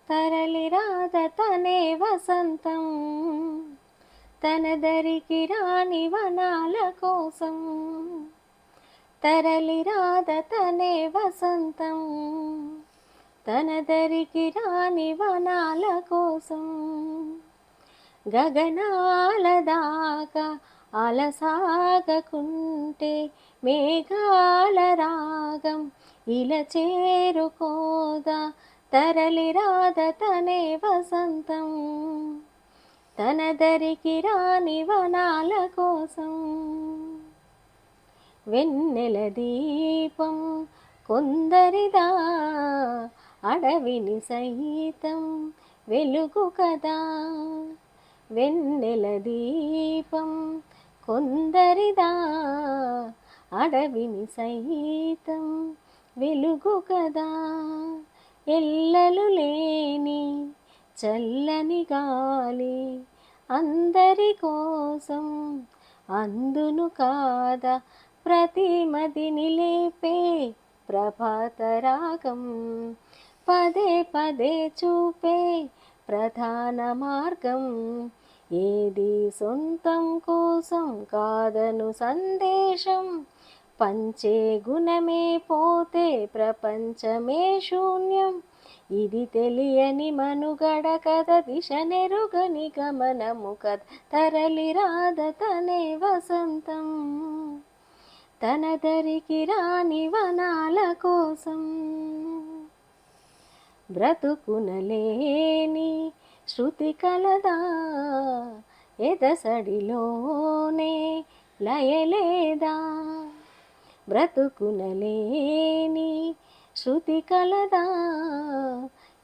తరలిరాద తనే వసంతం, తన దరికి రాని వనాల కోసం. తరలిరాద తనే వసంతం, తన దరికి రాని వనాల కోసం. గగనాల దాకా అలసాగకుంటే మేఘాల రాగం ఇలా చేరుకోదా. తరలిరాద తనే వసంతం, తన దరికి రాని వనాల కోసం. వెన్నెల దీపం కొందరిదా, అడవిని సైతం వెలుగు కదా. వెన్నెల దీపం కొందరిదా, అడవిని సైతం వెలుగు కదా. ఎల్లలు లేని చల్లని గాలి అందరి కోసం అందును కాదా. ప్రతి మదిని లేపే ప్రభాత రాగం పదే పదే చూపే ప్రధాన మార్గం. ఏది సొంతం కోసం కాదను సందేశం, పంచే గుణమే పోతే ప్రపంచమే శూన్యం. ఇది తెలియని మనుగడ కథ, దిశ నెరుగని గమనము కథ. తరలిరాద తనే వసంతం, తన దరికి రాని వనాల కోసం. బ్రతుకునలేని శృతి కలదా, ఎదసడిలోనే లయలేదా. బ్రతుకునలేని శృతి కలదా,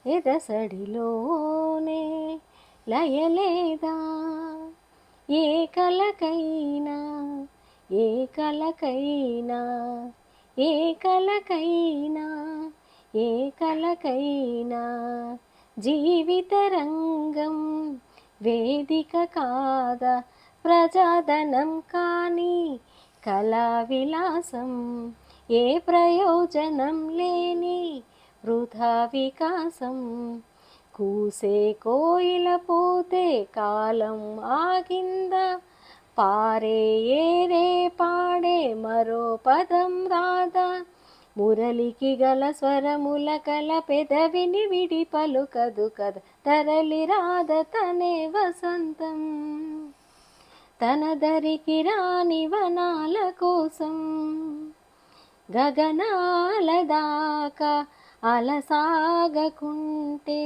ఎదసడిలోనే లయలేదా. ఏ కలకైనా ఏ కలకైనా ఏ కలకైనా ఏ కలకైనా జీవిత రంగం వేదిక కాదా. ప్రజాధనం కాని కళా విలాసం ఏ ప్రయోజనం లేని వృధా వికాసం. కూసే కోయిల పోతే కాలం ఆగిందా, పారే ఏరే పాడే మరో పదం రాదా. మురళికి గల స్వరముల కల పెదవిని విడి పలుకదు కద. తరలిరాద తనే వసంతం, తన దరికి రాని వనాల కోసం. గగనాల దాకా అలసాగకుంటే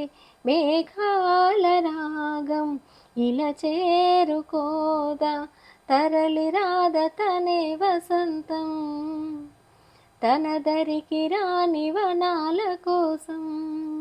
మేఘాల రాగం ఇలా చేరుకోదా. తరలిరాద తనే వసంతం, తన దరికి రాని వనాల కోసం.